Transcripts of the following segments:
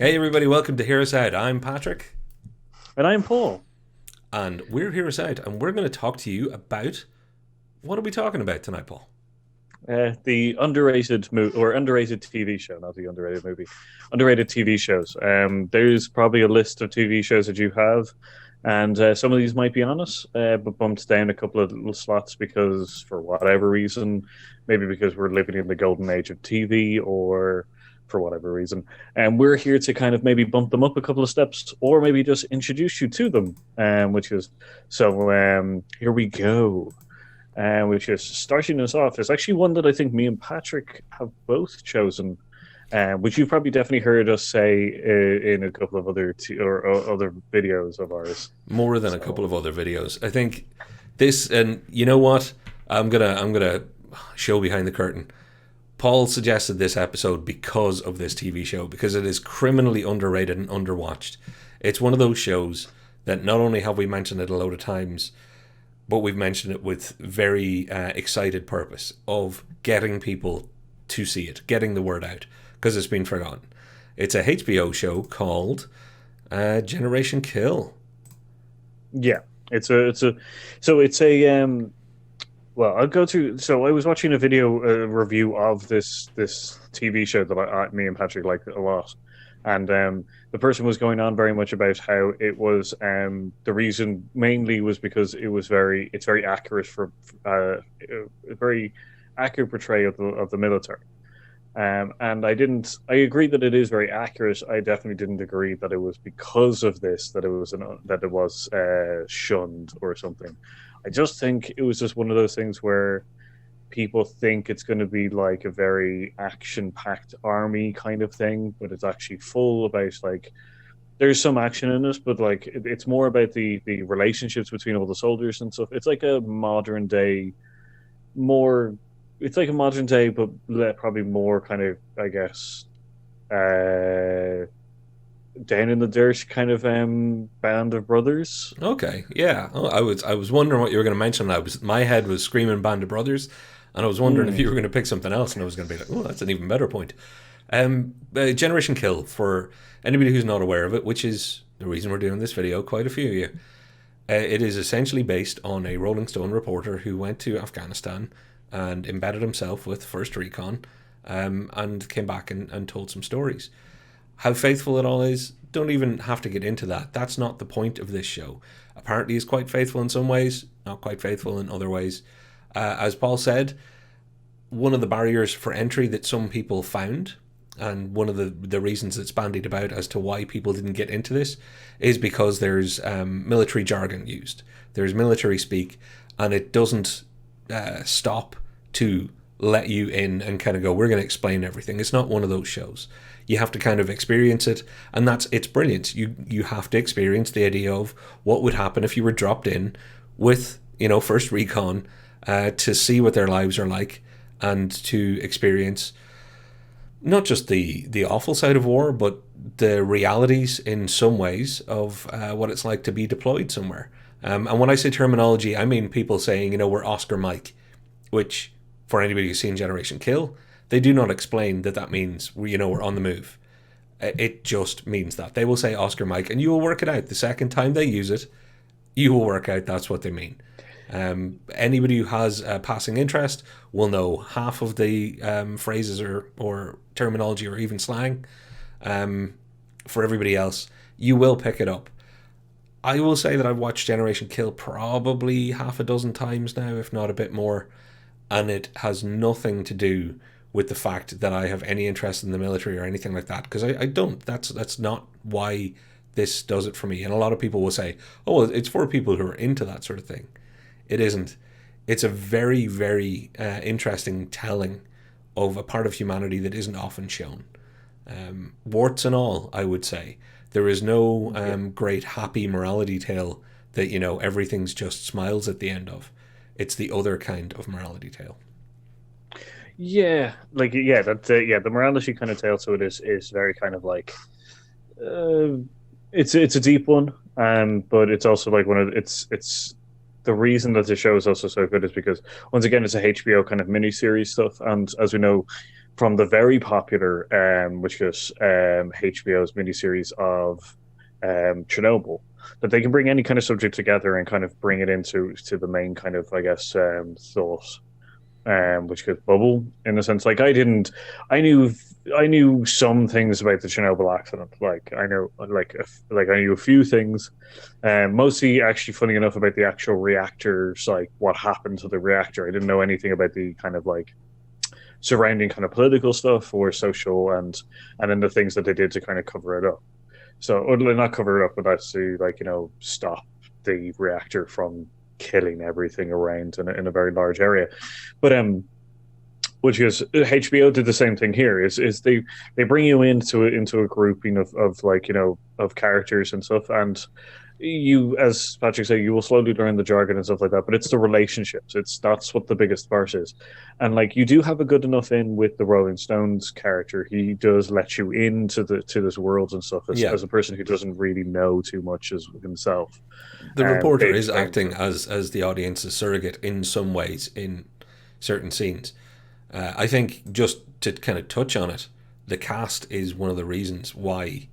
Hey everybody, welcome to Hear Us Out. I'm Patrick, And I'm Paul. and we're Hear Us Out, and we're going to talk to you about what are we talking about tonight, Paul? The underrated movie or underrated TV show, not the underrated movie, underrated TV shows. There's probably a list of TV shows that you have, and some of these might be on us, but bumped down a couple of little slots because, for whatever reason, maybe because we're living in the golden age of TV, or for whatever reason, and we're here to kind of maybe bump them up a couple of steps, or maybe just introduce you to them. Which is so. Here we go. Which is starting us off. Is actually one that I think me and Patrick have both chosen, which you've probably definitely heard us say in a couple of or other videos of ours. More than a couple So of other videos. I think this, and you know what? I'm gonna show behind the curtain. Paul suggested this episode because of this TV show, because it is criminally underrated and underwatched. It's one of those shows that not only have we mentioned it a load of times, but we've mentioned it with very excited purpose of getting people to see it, getting the word out, because it's been forgotten. It's a HBO show called Generation Kill. yeah, it's a so it's a well, I'll go to. So I was watching a video review of this TV show that me and Patrick like a lot, and the person was going on very much about how it was. The reason mainly was because it's very accurate for a very accurate portrayal of the military. And I agree that it is very accurate. I definitely didn't agree that it was because of this that it was shunned or something. I just think it was just one of those things where people think it's going to be like a very action-packed army kind of thing, but it's actually full about like there's some action in it, but like it's more about the relationships between all the soldiers and stuff. It's like a modern day, more. It's like a modern day, but probably more kind of, I guess, uh, down in the dirt kind of band of brothers. Okay, yeah. Oh, I was wondering what you were going to mention. My head was screaming Band of Brothers, and I was wondering if Mm, you were going to pick something else, and I was going to be like, oh, that's an even better point. Generation Kill, for anybody who's not aware of it, which is the reason we're doing this video, quite a few of you. It is essentially based on a Rolling Stone reporter who went to Afghanistan and embedded himself with First Recon, and came back and told some stories. How faithful it all is, don't even have to get into that. That's not the point of this show. Apparently, he's quite faithful in some ways, not quite faithful in other ways. As Paul said, one of the barriers for entry that some people found, and one of the reasons it's bandied about as to why people didn't get into this, is because there's military jargon used. There's military speak, and it doesn't stop to let you in and kind of go, we're going to explain everything. It's not one of those shows. You have to kind of experience it, and it's brilliant. You have to experience the idea of what would happen if you were dropped in with First Recon, to see what their lives are like, and to experience not just the awful side of war, but the realities in some ways of what it's like to be deployed somewhere. And when I say terminology, I mean people saying, we're Oscar Mike, which, for anybody who's seen Generation Kill, they do not explain that means we're on the move. It just means that. They will say Oscar Mike, and you will work it out. The second time they use it, you will work out that's what they mean. Anybody who has a passing interest will know half of the phrases or terminology or even slang. For everybody else, you will pick it up. I will say that I've watched Generation Kill probably half a dozen times now, if not a bit more, and it has nothing to do with the fact that I have any interest in the military or anything like that, because I don't. That's not why this does it for me. And a lot of people will say, "Oh, well, it's for people who are into that sort of thing." It isn't. It's a very, very interesting telling of a part of humanity that isn't often shown. Warts and all, I would say. There is no yeah, great happy morality tale that, everything's just smiles at the end of. It's the other kind of morality tale. yeah, like yeah, that yeah, the morality kind of tale to it is very kind of like uh, it's a deep one, but it's also like one of it's the reason that the show is also so good is because once again it's a HBO kind of miniseries stuff, and as we know, from the very popular, which is HBO's miniseries of Chernobyl, that they can bring any kind of subject together and kind of bring it into the main kind of, I guess, thought, which could bubble in a sense. Like I knew, I knew some things about the Chernobyl accident. Like I know, like I knew a few things, mostly actually funny enough about the actual reactors, like what happened to the reactor. I didn't know anything about the kind of like surrounding kind of political stuff or social and then the things that they did to kind of cover it up. So, or not cover it up, but actually like stop the reactor from killing everything around in a very large area. But which is HBO did the same thing here. Is they bring you into a grouping of like of characters and stuff, and you, as Patrick said, you will slowly learn the jargon and stuff like that. But it's the relationships. That's what the biggest part is, and like you do have a good enough in with the Rolling Stones character. He does let you into to this world and stuff Yeah. as a person who doesn't really know too much as himself. The reporter is acting as the audience's surrogate in some ways in certain scenes. I think just to kind of touch on it, the cast is one of the reasons why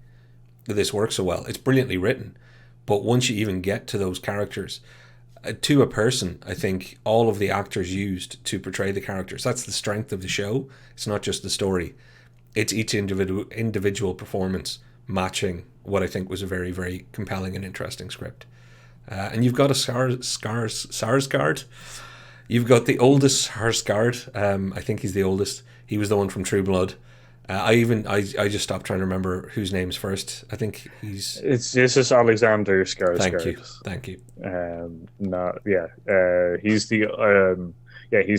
this works so well. It's brilliantly written, but once you even get to those characters, to a person, I think all of the actors used to portray the characters, that's the strength of the show. It's not just the story. It's each individual performance matching what I think was a very, very compelling and interesting script. And you've got a Sarsgaard. You've got the oldest Sarsgaard. I think he's the oldest. He was the one from True Blood. I just stopped trying to remember whose name's first. I think this is Alexander Skarsgård. Thank you. He's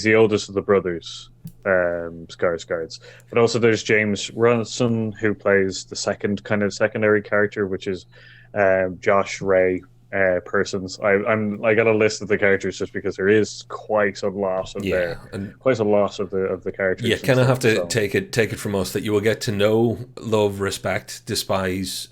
the oldest of the brothers, Skarsgårds. But also there's James Ransom, who plays the secondary character, which is Josh Ray. Persons. I got a list of the characters just because there is quite a lot of the characters. You kind of have to take it from us that you will get to know, love, respect, despise,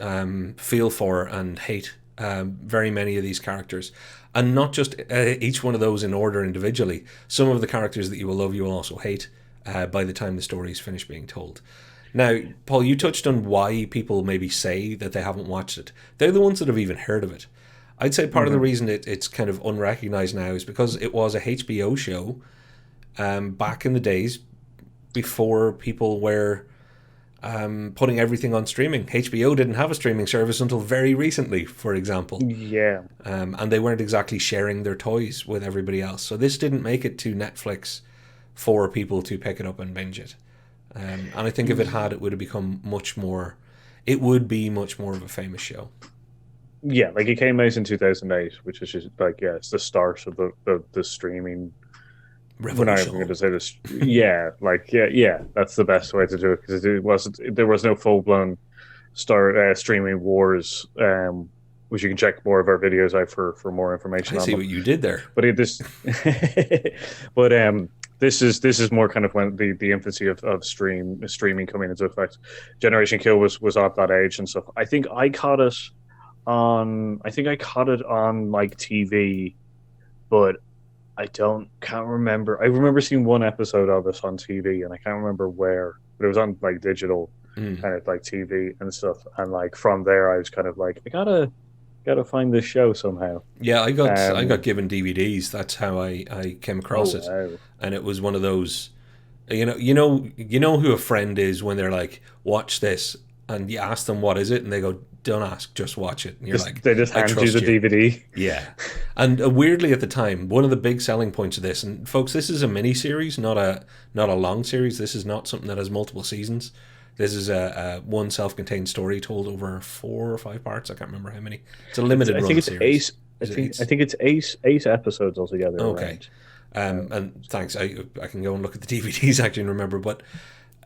feel for, and hate very many of these characters, and not just each one of those in order individually. Some of the characters that you will love, you will also hate by the time the story is finished being told. Now, Paul, you touched on why people maybe say that they haven't watched it. They're the ones that have even heard of it. I'd say part of the reason it's kind of unrecognized now is because it was a HBO show back in the days before people were putting everything on streaming. HBO didn't have a streaming service until very recently, for example. Yeah. And they weren't exactly sharing their toys with everybody else. So this didn't make it to Netflix for people to pick it up and binge it. And I think if it had, it would have become much more of a famous show. Yeah, like it came out in 2008, which is just like, it's the start of the streaming revolution. We're not even going to say this. Yeah, that's the best way to do it, because there was no full blown streaming wars, which you can check more of our videos out for more information. I see what you did there, but this is more kind of when the infancy of streaming coming into effect. Generation Kill was at that age and stuff. I think I caught it on like TV, but can't remember. I remember seeing one episode of this on TV, and I can't remember where, but it was on like digital kind of like TV and stuff. And like from there, I was kind of like, I gotta find this show somehow. Yeah, I got given DVDs. That's how I came across it. Wow. And it was one of those, you know who a friend is when they're like, watch this, and you ask them what is it, and they go, don't ask, just watch it. And you're they just hand you the DVD. Yeah. And weirdly at the time, one of the big selling points of this, and folks, this is a mini series, not a long series. This is not something that has multiple seasons. This is a one self-contained story told over 4 or 5 parts. I can't remember how many. It's a limited run series. I think it's eight episodes altogether. Okay. And thanks. I can go and look at the DVDs actually and remember. But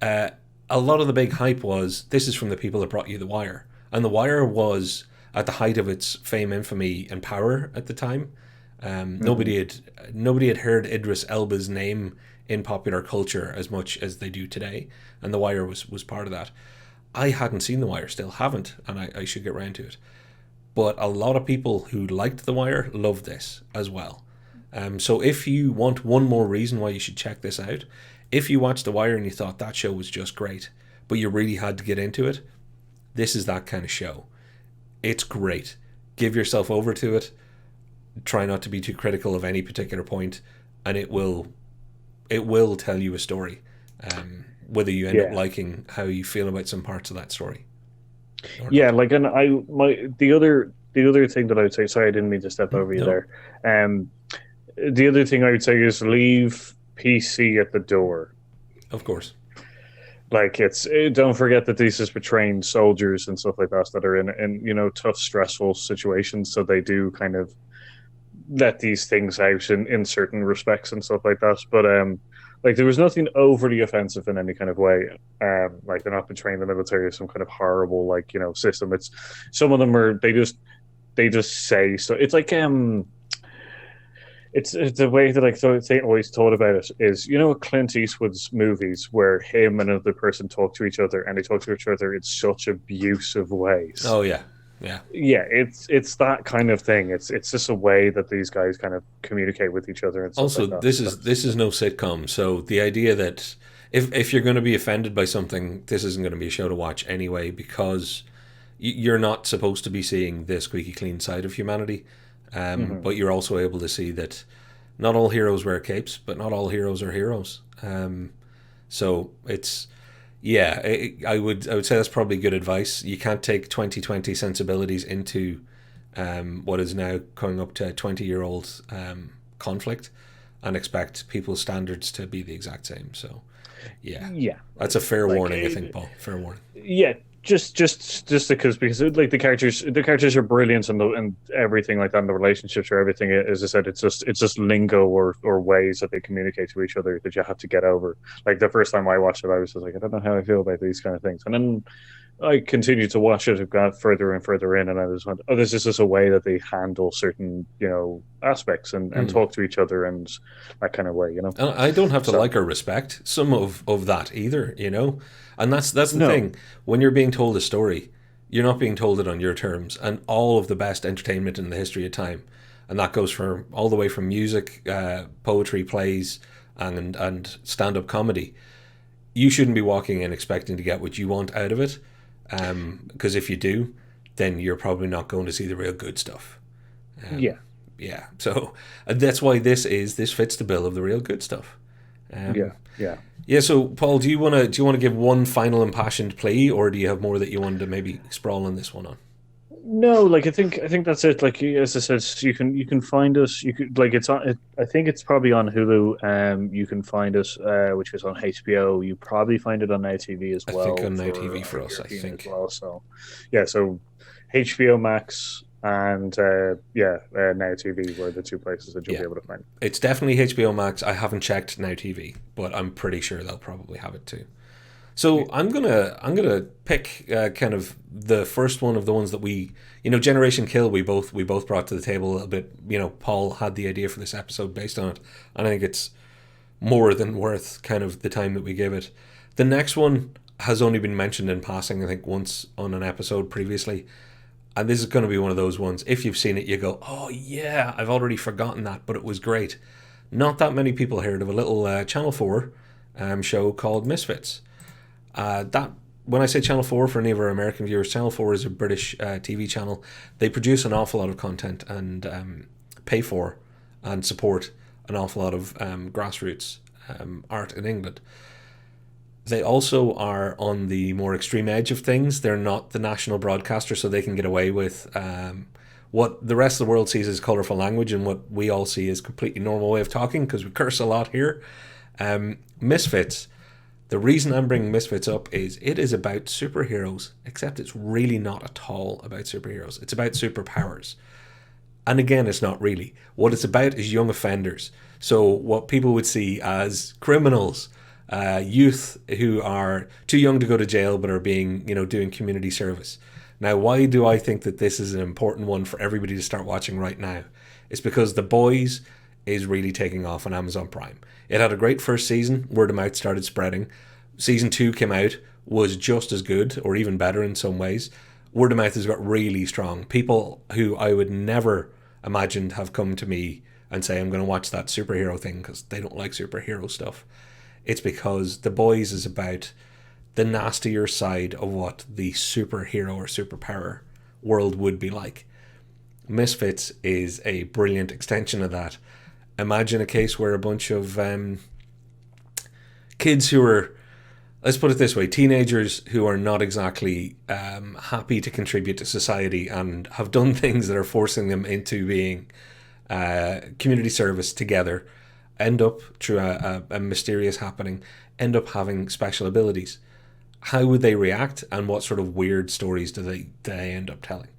a lot of the big hype was, this is from the people that brought you The Wire. And The Wire was at the height of its fame, infamy, and power at the time. Nobody had heard Idris Elba's name in popular culture as much as they do today, and The Wire was part of that. I hadn't seen The Wire, still haven't, and I should get round to it. But a lot of people who liked The Wire loved this as well. So if you want one more reason why you should check this out, If you watched The Wire and you thought that show was just great, but you really had to get into it, this is that kind of show. It's great. Give yourself over to it. Try not to be too critical of any particular point, and it will tell you a story. Whether you end up liking how you feel about some parts of that story. Yeah, like, and the other thing that I would say, sorry, I didn't mean to step over you there. The other thing I would say is leave PC at the door. Of course. Like, don't forget that this is portraying soldiers and stuff like that are in tough, stressful situations. So they do kind of let these things out in certain respects and stuff like that. But like, there was nothing overly offensive in any kind of way. Like, they're not portraying the military as some kind of horrible, like, system. It's some of them are they just say so. It's like it's the way that I always thought about it is, Clint Eastwood's movies where him and another person talk to each other, and they talk to each other in such abusive ways. Oh yeah. It's that kind of thing. It's just a way that these guys kind of communicate with each other. And stuff also, like that. this is no sitcom, so the idea that if you're going to be offended by something, this isn't going to be a show to watch anyway, because you're not supposed to be seeing the squeaky clean side of humanity. But you're also able to see that not all heroes wear capes, but not all heroes are heroes. So it's, I would say that's probably good advice. You can't take 2020 sensibilities into what is now coming up to a 20-year-old conflict and expect people's standards to be the exact same. So that's a fair warning, I think, Paul. Fair warning. Yeah. Just because like the characters are brilliant and everything like that, and the relationships or everything, as I said, it's just lingo or ways that they communicate to each other that you have to get over. Like, the first time I watched it, I was just like, I don't know how I feel about these kind of things, and then I continued to watch it. It got further and further in, and I just went, oh, this is just a way that they handle certain aspects and talk to each other and that kind of way. And I don't have to like or respect some of that either. And that's the thing. When you're being told a story, you're not being told it on your terms. And all of the best entertainment in the history of time, and that goes for all the way from music, poetry, plays, and stand-up comedy. You shouldn't be walking in expecting to get what you want out of it, because if you do, then you're probably not going to see the real good stuff. Yeah. So that's why this fits the bill of the real good stuff. Yeah. So, Paul, do you want to give one final impassioned plea, or do you have more that you wanted to maybe sprawl on this one on? No, like, I think that's it. Like, as I said, you can find us. You could, like, it's on. I think it's probably on Hulu. You can find us, which is on HBO. You probably find it on Now TV as well. I think on Now TV for us. I think as well. So, so HBO Max and Now TV were the two places that you'll be able to find. It's definitely HBO Max. I haven't checked Now TV, but I'm pretty sure they'll probably have it too. So I'm gonna pick kind of the first one of the ones that we, Generation Kill. We both brought to the table a little bit. Paul had the idea for this episode based on it, and I think it's more than worth kind of the time that we give it. The next one has only been mentioned in passing, I think, once on an episode previously. And this is going to be one of those ones, if you've seen it, you go, oh yeah, I've already forgotten that, but it was great. Not that many people heard of a little Channel 4 show called Misfits. That, when I say Channel 4, for any of our American viewers, Channel 4 is a British TV channel. They produce an awful lot of content and pay for and support an awful lot of grassroots art in England. They also are on the more extreme edge of things. They're not the national broadcaster, so they can get away with what the rest of the world sees as colourful language and what we all see as completely normal way of talking, because we curse a lot here. Misfits. The reason I'm bringing Misfits up is it is about superheroes, except it's really not at all about superheroes. It's about superpowers. And again, it's not really. What it's about is young offenders. So what people would see as criminals, youth who are too young to go to jail but are being, doing community service. Now, why do I think that this is an important one for everybody to start watching right now? It's because The Boys is really taking off on Amazon Prime. It had a great first season. Word of mouth started spreading. Season 2 came out, was just as good or even better in some ways. Word of mouth has got really strong. People who I would never imagined have come to me and say, I'm going to watch that superhero thing because they don't like superhero stuff. It's because The Boys is about the nastier side of what the superhero or superpower world would be like. Misfits is a brilliant extension of that. Imagine a case where a bunch of kids who are, let's put it this way, teenagers who are not exactly happy to contribute to society and have done things that are forcing them into being community service together, end up, through a mysterious happening, end up having special abilities. How would they react, and what sort of weird stories do they end up telling?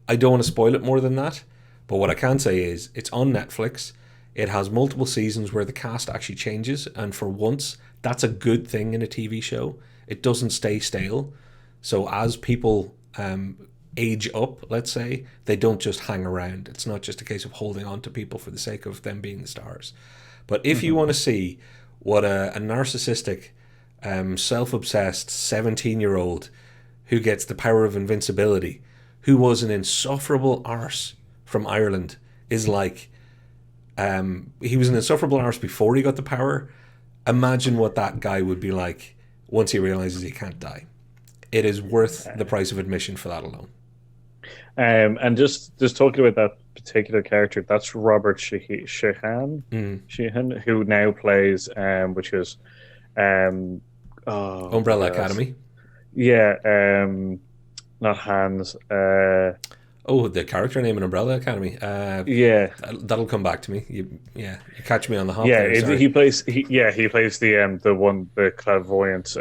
I don't want to spoil it more than that, but what I can say is it's on Netflix. It has multiple seasons where the cast actually changes, and for once, that's a good thing in a TV show. It doesn't stay stale. So as people age up, let's say, they don't just hang around. It's not just a case of holding on to people for the sake of them being the stars. But if you want to see what a narcissistic, self-obsessed 17-year-old who gets the power of invincibility, who was an insufferable arse from Ireland, is like, he was an insufferable arse before he got the power. Imagine what that guy would be like once he realizes he can't die. It is worth the price of admission for that alone. And just talking about that particular character, that's Robert Sheehan, who now plays, which is, Umbrella Academy. Yeah, not Hans. Oh, the character name in Umbrella Academy. Yeah, that'll come back to me. You catch me on the hop. Yeah, there, he plays. He plays the one, the clairvoyant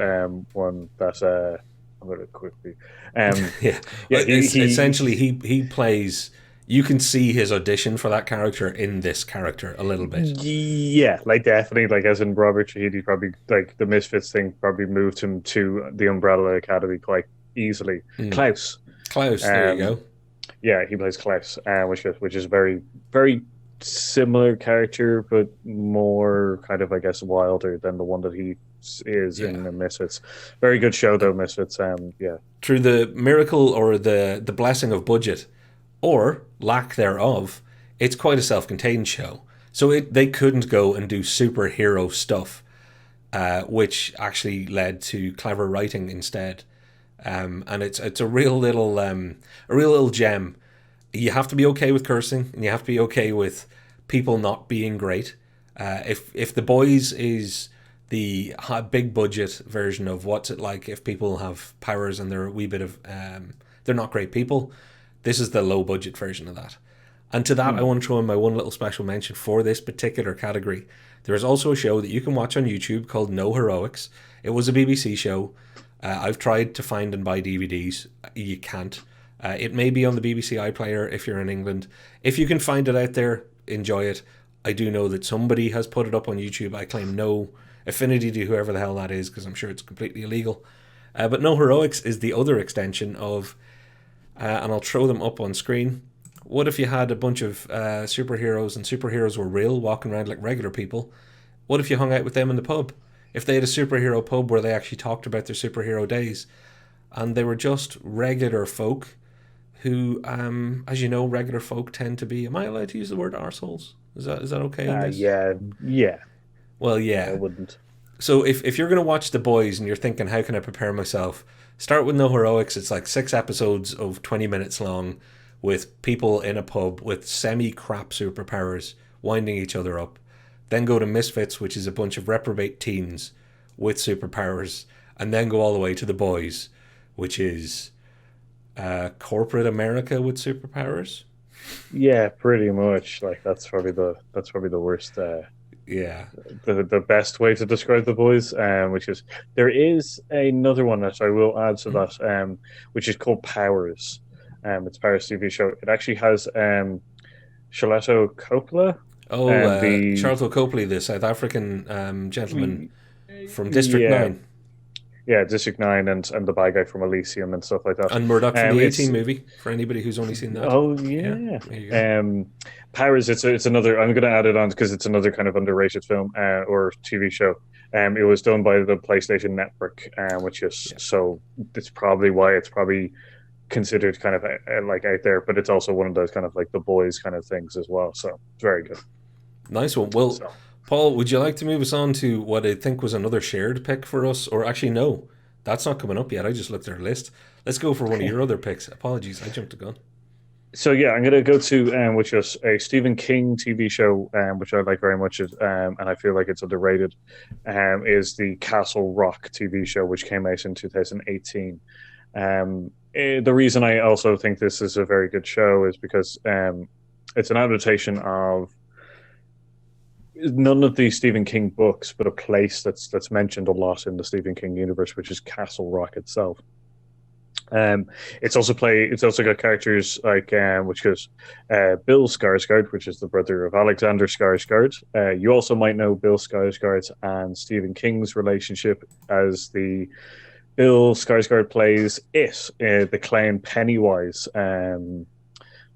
one that. I'm going to quickly. Yeah. Essentially, he plays. You can see his audition for that character in this character a little bit. Yeah, like definitely, like as in Robert Shahidi, probably like the Misfits thing probably moved him to the Umbrella Academy quite easily. Klaus, there you go. Yeah, he plays Klaus, which is very very similar character, but more kind of, I guess, wilder than the one that he is in the Misfits. Very good show though, Misfits. Yeah. Through the miracle or the blessing of budget, or lack thereof, it's quite a self-contained show. So they couldn't go and do superhero stuff, which actually led to clever writing instead. And it's a real little gem. You have to be okay with cursing, and you have to be okay with people not being great. If The Boys is the big budget version of what's it like if people have powers and they're a wee bit of they're not great people, this is the low budget version of that. And to that, I want to throw in my one little special mention for this particular category. There is also a show that you can watch on YouTube called No Heroics. It was a BBC show. I've tried to find and buy DVDs. You can't. It may be on the BBC iPlayer if you're in England. If you can find it out there, enjoy it. I do know that somebody has put it up on YouTube. I claim no affinity to whoever the hell that is, because I'm sure it's completely illegal. But No Heroics is the other extension of, and I'll throw them up on screen. What if you had a bunch of superheroes, and superheroes were real, walking around like regular people? What if you hung out with them in the pub? If they had a superhero pub where they actually talked about their superhero days, and they were just regular folk who, as you know, regular folk tend to be, am I allowed to use the word arseholes? Is that okay in this? Yeah. Well, yeah. I wouldn't. So if you're going to watch The Boys and you're thinking, how can I prepare myself? Start with No Heroics. It's like 6 episodes of 20 minutes long with people in a pub with semi-crap superpowers winding each other up. Then go to Misfits, which is a bunch of reprobate teens with superpowers. And then go all the way to The Boys, which is corporate America with superpowers. Yeah, pretty much. Like that's probably the worst. Yeah, the best way to describe The Boys. Which is, there is another one that I will add to that. Which is called Powers. It's Powers TV show. It actually has Charlotte Coppola. Charlton Copley, the South African gentleman from District 9. Yeah, District 9 and the bad guy from Elysium and stuff like that. And Murdoch from the A-Team movie, for anybody who's only seen that. Oh, yeah. Powers, it's another, I'm going to add it on because it's another kind of underrated film or TV show. It was done by the PlayStation Network, which is, so it's probably why it's probably considered kind of like out there, but it's also one of those kind of like The Boys kind of things as well. So it's very good. Nice one. Well, Paul, would you like to move us on to what I think was another shared pick for us? Or actually, no, that's not coming up yet. I just looked at our list. Let's go for one of your other picks. Apologies, I jumped the gun. So yeah, I'm gonna go to which is a Stephen King TV show, which I like very much, and I feel like it's underrated. Is the Castle Rock TV show, which came out in 2018. The reason I also think this is a very good show is because it's an adaptation of none of the Stephen King books, but a place that's mentioned a lot in the Stephen King universe, which is Castle Rock itself. Um, It's also got characters like which goes Bill Skarsgård, which is the brother of Alexander Skarsgård. You also might know Bill Skarsgård and Stephen King's relationship, as the Bill Skarsgård plays the clown Pennywise.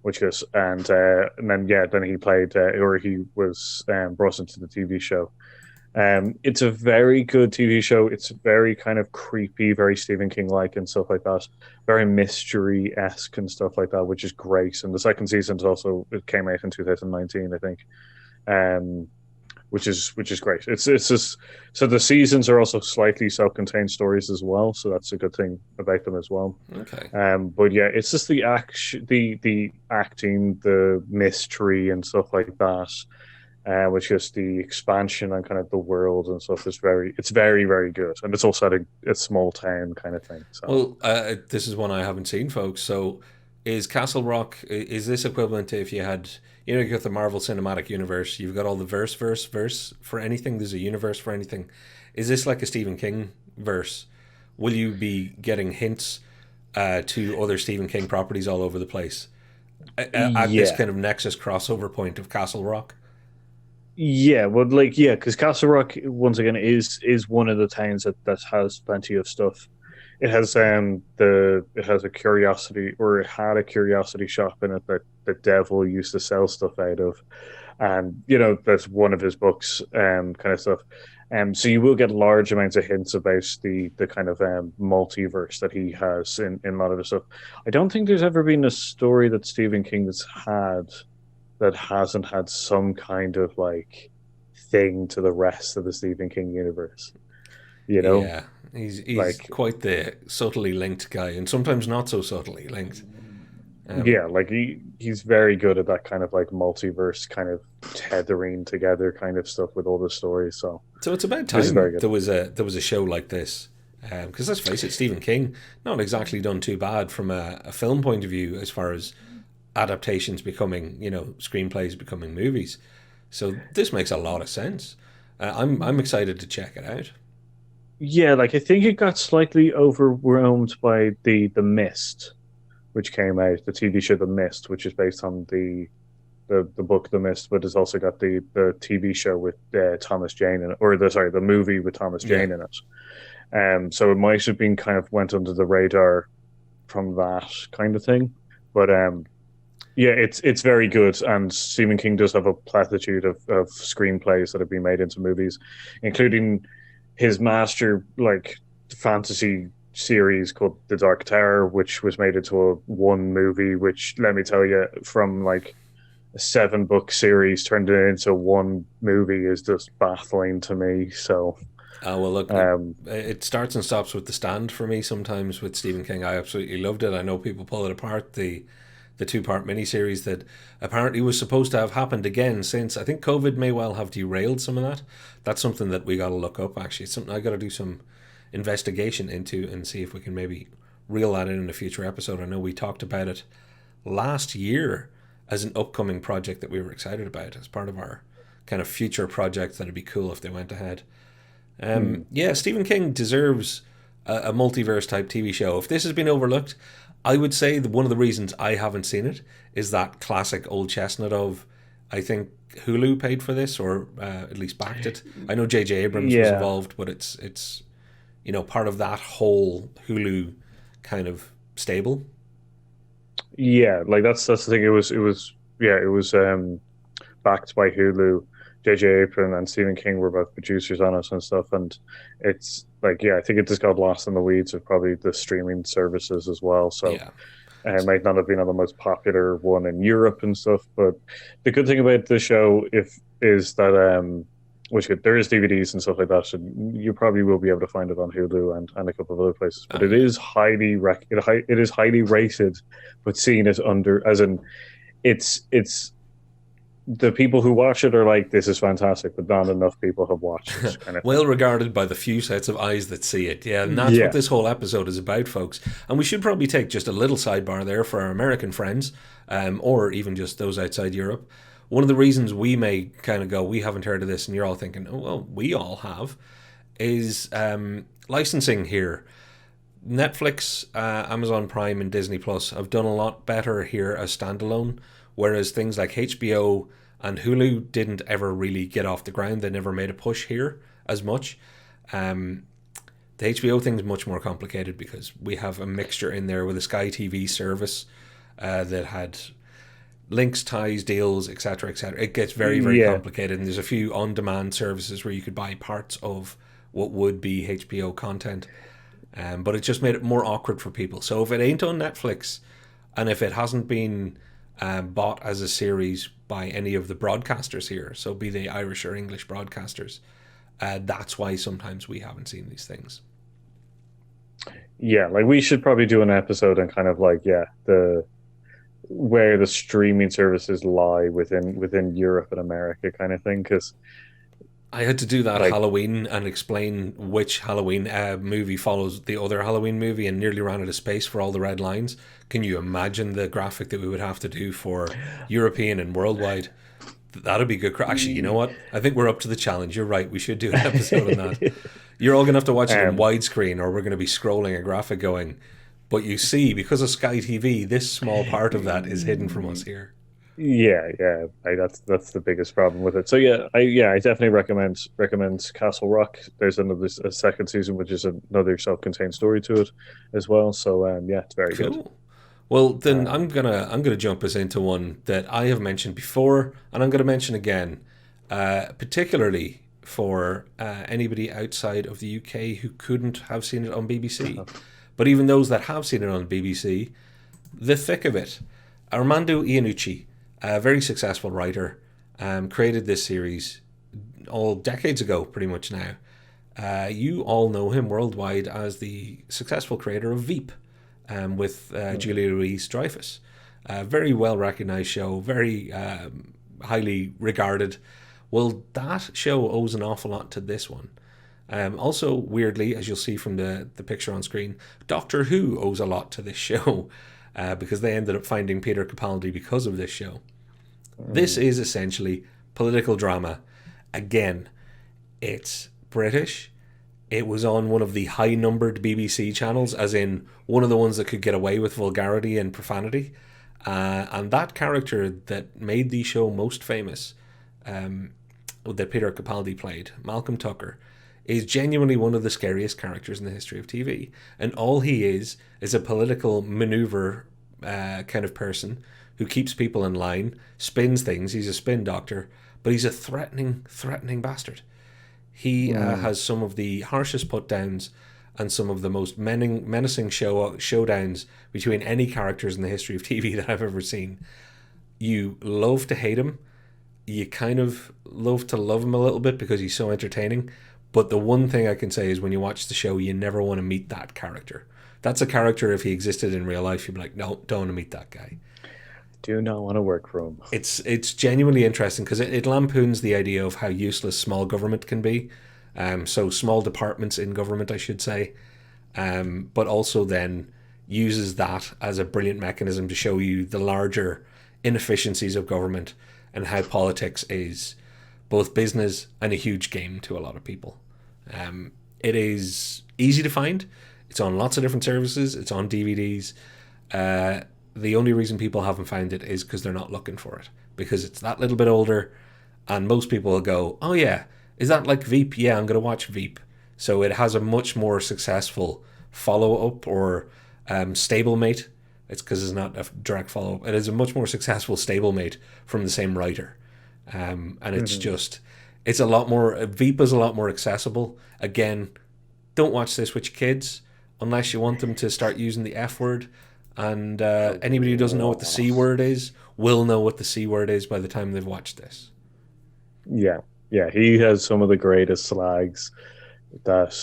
Which goes and then yeah, then he played or he was brought into the TV show. It's a very good TV show. It's very kind of creepy, very Stephen King like and stuff like that. Very mystery esque and stuff like that, which is great. And the second season is also it came out in 2019, I think. Um, which is great. It's just so the seasons are also slightly self-contained stories as well, so that's a good thing about them as well. Okay. But yeah, it's just the action, the acting, the mystery and stuff like that, which is the expansion and kind of the world and stuff is very good, and it's all set in a small town kind of thing. So Well, this is one I haven't seen, folks. So, is Castle Rock, is this equivalent to if you had, you got the Marvel Cinematic Universe, you've got all the verse for anything, there's a universe for anything. Is this like a Stephen King verse? Will you be getting hints to other Stephen King properties all over the place at this yeah, kind of nexus crossover point of Castle Rock? yeah, well, like yeah, because Castle Rock once again is one of the towns that has plenty of stuff. It has a curiosity, or it had a curiosity shop in it that the devil used to sell stuff out of, and that's one of his books, kind of stuff. So you will get large amounts of hints about the kind of multiverse that he has in a lot of the stuff. I don't think there's ever been a story that Stephen King has had that hasn't had some kind of like thing to the rest of the Stephen King universe. You know, Yeah, he's like quite the subtly linked guy, and sometimes not so subtly linked. Um, yeah, like he's very good at that kind of like multiverse kind of tethering together kind of stuff with all the stories. So So it's about this is very time good. there was a show like this, because let's face it, Stephen King not exactly done too bad from a film point of view as far as adaptations becoming screenplays becoming movies. So this makes a lot of sense. I'm excited to check it out. Yeah, like I think it got slightly overwhelmed by the Mist, which came out, the TV show The Mist, which is based on the book The Mist, but it's also got the TV show with Thomas Jane in it, or the movie with Thomas Yeah, Jane in it. So it might have been kind of went under the radar from that kind of thing, but yeah, it's very good, and Stephen King does have a platitude of screenplays that have been made into movies, including his master like fantasy series called The Dark Tower, which was made into a one movie. Which let me tell you, from like a 7 book series turned it into one movie is just baffling to me. So, well, look, um, it starts and stops with The Stand for me. Sometimes with Stephen King, I absolutely loved it. I know people pull it apart. The two-part miniseries that apparently was supposed to have happened again since I think COVID may well have derailed some of that. That's something that we got to look up. Actually, it's something I got to do some investigation into and see if we can maybe reel that in a future episode. I know we talked about it last year as an upcoming project that we were excited about as part of our kind of future projects that'd be cool if they went ahead. hmm. Yeah, Stephen King deserves a multiverse type TV show. If this has been overlooked, I would say that one of the reasons I haven't seen it is that classic old chestnut of, I think Hulu paid for this or at least backed it. I know J.J. Abrams was Yeah, involved, but it's part of that whole Hulu kind of stable. yeah, like that's the thing. It was backed by Hulu. J.J. Abrams and Stephen King were both producers on it and stuff, and it's like yeah, I think it just got lost in the weeds of probably the streaming services as well. So Yeah, it might not have been on the most popular one in Europe and stuff. But the good thing about the show if is that there is DVDs and stuff like that, and you probably will be able to find it on Hulu and a couple of other places. But Oh it yeah. is it is highly rated, but seen as under as in it's the people who watch it are like, this is fantastic, but not enough people have watched it, kind of thing. Well regarded by the few sets of eyes that see it. Yeah, and that's what Yeah, this whole episode is about, folks. And we should probably take just a little sidebar there for our American friends, or even just those outside Europe. One of the reasons we may kind of go, we haven't heard of this, and you're all thinking, oh, well, we all have, is licensing here. Netflix, Amazon Prime, and Disney Plus have done a lot better here as standalone, whereas things like HBO and Hulu didn't ever really get off the ground. They never made a push here as much. Um, the HBO thing is much more complicated because we have a mixture in there with a Sky TV service that had links, ties, deals, etc., etc. It gets very, very yeah, complicated, and there's a few on-demand services where you could buy parts of what would be HBO content, but it just made it more awkward for people. So if it ain't on Netflix, and if it hasn't been bought as a series by any of the broadcasters here, so be they Irish or English broadcasters, that's why sometimes we haven't seen these things. yeah. Like, we should probably do an episode and kind of like, yeah, the where the streaming services lie within Europe and America, kind of thing. Because I had to do that like, Halloween and explain which Halloween movie follows the other Halloween movie and nearly ran out of space for all the red lines. Can you imagine the graphic that we would have to do for European and worldwide? That'd be good. Actually, you know what? I think we're up to the challenge. You're right. We should do an episode on that. You're all going to have to watch it in um, widescreen, or we're going to be scrolling a graphic going. But you see, because of Sky TV, this small part of that is hidden from us here. yeah, yeah. That's the biggest problem with it. So I definitely recommend Castle Rock. There's a second season, which is another self-contained story to it as well. So yeah, it's very good. Cool. Well, then Um, I'm gonna jump us into one that I have mentioned before, and I'm gonna mention again, particularly for anybody outside of the UK who couldn't have seen it on BBC. But even those that have seen it on BBC, the thick of it. Armando Iannucci, a very successful writer, created this series all decades ago, pretty much now. You all know him worldwide as the successful creator of Veep, with Julia Louis-Dreyfus. Very well recognized show, very highly regarded. Well, that show owes an awful lot to this one. Also, weirdly, as you'll see from the picture on screen, Doctor Who owes a lot to this show because they ended up finding Peter Capaldi because of this show. This is essentially political drama. Again, it's British. It was on one of the high numbered BBC channels, as in one of the ones that could get away with vulgarity and profanity. And that character that made the show most famous, that Peter Capaldi played, Malcolm Tucker, is genuinely one of the scariest characters in the history of TV. And all he is a political maneuver kind of person who keeps people in line, spins things. He's a spin doctor, but he's a threatening bastard. He has some of the harshest put downs and some of the most menacing showdowns between any characters in the history of TV that I've ever seen. You love to hate him. You kind of love to love him a little bit because he's so entertaining. But the one thing I can say is when you watch the show, you never want to meet that character. That's a character, if he existed in real life, you'd be like, no, don't want to meet that guy. do not want to work for him. It's genuinely interesting because it lampoons the idea of how useless small government can be. So small departments in government, I should say, but also then uses that as a brilliant mechanism to show you the larger inefficiencies of government and how politics is both business and a huge game to a lot of people. It is easy to find. It's on lots of different services. It's on DVDs. The only reason people haven't found it is because they're not looking for it, because it's that little bit older, and most people will go, "Oh yeah, is that like Veep? Yeah, I'm gonna watch Veep." So it has a much more successful follow up or stablemate. It's because it's not a direct follow up. It is a much more successful stablemate from the same writer, and it's a lot more. Veep is a lot more accessible. Again, don't watch this with your kids unless you want them to start using the F word. And anybody who doesn't know what the C word is will know what the C word is by the time they've watched this. Yeah, Yeah, he has some of the greatest slags that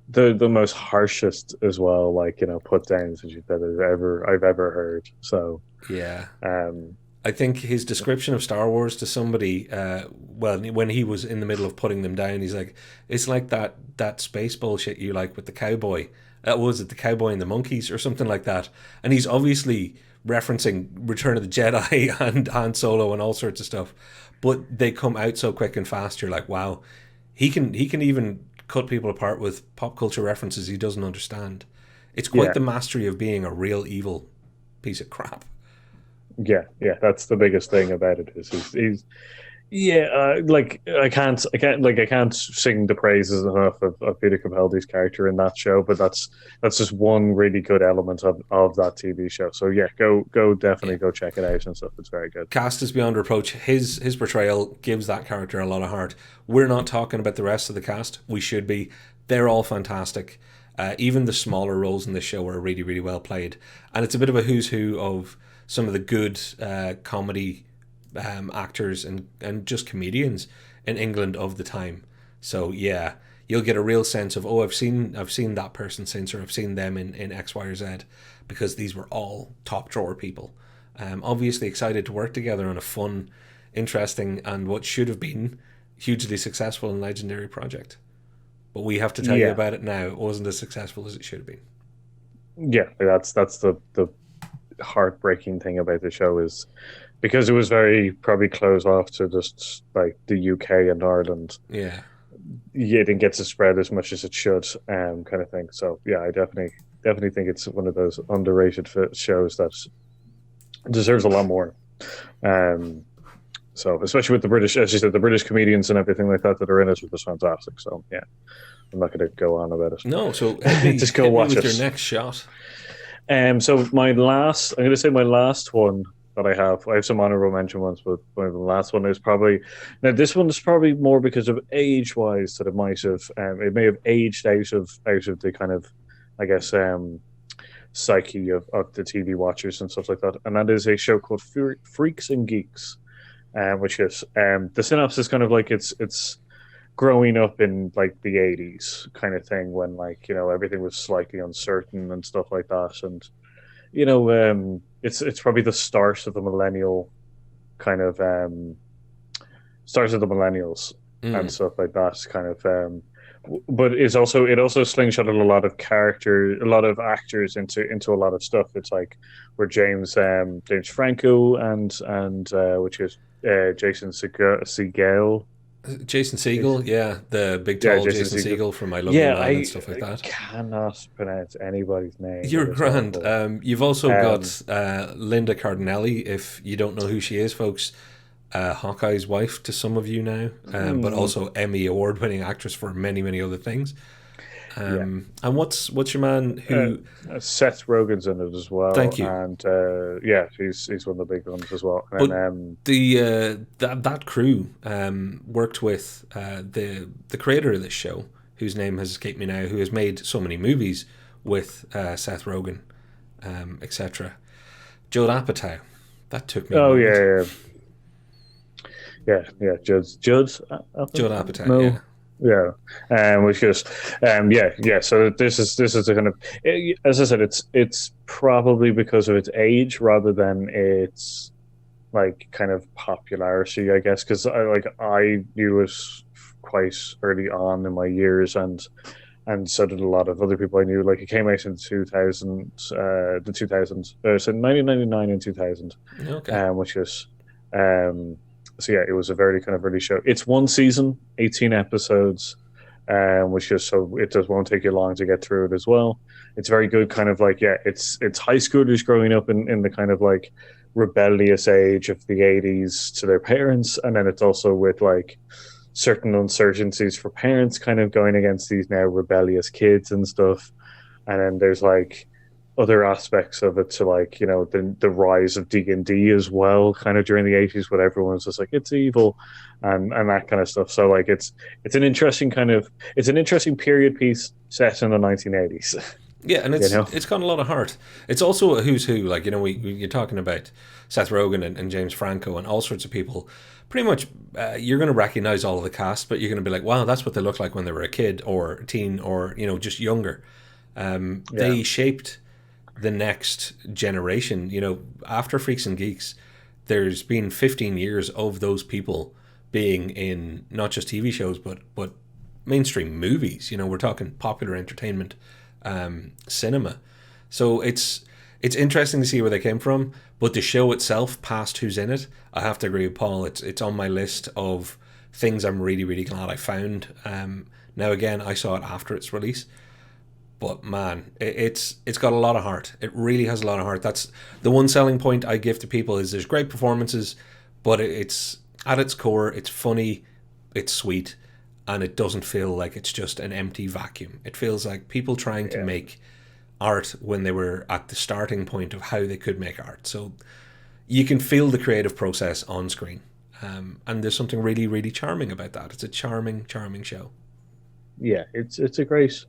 the most harshest as well, like, put downs that I've ever heard. So Yeah. um I think his description of Star Wars to somebody, well, when he was in the middle of putting them down, he's like, "It's like that space bullshit you like with the cowboy. Was it the cowboy and the monkeys or something like that?" And he's obviously referencing Return of the Jedi and Han Solo and all sorts of stuff, but they come out so quick and fast. You're like, "Wow, he can even cut people apart with pop culture references he doesn't understand." It's quite yeah, the mastery of being a real evil piece of crap. yeah, that's the biggest thing about it is he's yeah, like I can't sing the praises enough of Peter Capaldi's character in that show, but that's just one really good element of that TV show. So yeah, go Yeah. definitely go check it out and stuff. It's very good. Cast is beyond reproach. His portrayal gives that character a lot of heart. We're not talking about the rest of the cast. We should be. They're all fantastic. Even the smaller roles in this show are really, really well played. And it's a bit of a who's who of some of the good comedy actors and just comedians in England of the time. So yeah, you'll get a real sense of, oh, I've seen that person since, or I've seen them in X, Y, or Z, because these were all top drawer people. Obviously excited to work together on a fun, interesting, and what should have been hugely successful and legendary project. But we have to tell you Yeah, about it now. It wasn't as successful as it should have been. yeah, that's the heartbreaking thing about the show is because it was very probably closed off to just like the UK and Ireland. Yeah, Yeah, it didn't get to spread as much as it should, kind of thing. So yeah, I definitely think it's one of those underrated shows that deserves a lot more. Um, so especially with the British, as you said, the British comedians and everything like that are in it, was fantastic. So yeah, I'm not going to go on about no. So it. Just go hit me watch with your it. next shot. So I'm going to say my last one that I have some honorable mention ones, but the last one is probably now. This one is probably more because of age wise that it may have aged out of the kind of, I guess, psyche of the TV watchers and stuff like that. And that is a show called Freaks and Geeks, which is the synopsis kind of like it's growing up in like the 80s kind of thing when, like, everything was slightly uncertain and stuff like that. And it's probably the start of the millennial kind of start of the millennials and Mm. stuff like that kind of but it also slingshotted a lot of actors into a lot of stuff. It's like where James Franco and which is Jason Segel. Jason Segel, yeah, the big Yeah, tall Jason Jason Segel. Segel from I Love You Yeah, Man and stuff like I that. cannot pronounce anybody's name. You're It is grand. awful. You've also Um, got Linda Cardinelli. If you don't know who she is, folks, Hawkeye's wife to some of you now, but mm, also Emmy award-winning actress for many, many other things. yeah, And what's your man uh, who? Seth Rogen's in it as well, Thank you. and yeah, he's one of the big ones as well. And But then the that crew worked with the creator of this show, whose name has escaped me now, who has made so many movies with Seth Rogen, etc. Judd Apatow. That took me a oh moment. yeah, yeah, Judd, Judd Apatow, no, yeah. yeah, which is yeah. So this is the kind of as I said, it's probably because of its age rather than its like kind of popularity, I guess, because I knew it quite early on in my years, and so did a lot of other people I knew. Like it came out in 2000, the 2000, so 1999 and 2000, Okay. which is so yeah, it was a very kind of early show. It's one season, 18 episodes, which is so it just won't take you long to get through it as well. It's very good, kind of like yeah, it's high schoolers growing up in the kind of like rebellious age of the 80s to their parents, and then it's also with like certain uncertainties for parents kind of going against these now rebellious kids and stuff. And then there's like other aspects of it to like the rise of D&D as well, kind of during the 80s, when everyone's just like it's evil and that kind of stuff. So like it's an interesting kind of it's an interesting period piece set in the 1980s. Yeah, and You know? it's got a lot of heart. It's also a who's who. Like, you're talking about Seth Rogen and James Franco and all sorts of people. Pretty much, you're going to recognize all of the cast, but you're going to be like, wow, that's what they look like when they were a kid or a teen or just younger. Yeah. They shaped the next generation. After Freaks and Geeks, there's been 15 years of those people being in not just TV shows but mainstream movies. We're talking popular entertainment, cinema. So it's interesting to see where they came from. But the show itself, past who's in it, I have to agree with Paul. It's on my list of things I'm really, really glad I found. Now again, I saw it after its release, but man, it's got a lot of heart. It really has a lot of heart. That's the one selling point I give to people, is there's great performances, but it's at its core, it's funny, it's sweet, and it doesn't feel like it's just an empty vacuum. It feels like people trying to make art when they were at the starting point of how they could make art. So you can feel the creative process on screen. And there's something really, really charming about that. It's a charming, charming show. Yeah, it's a great,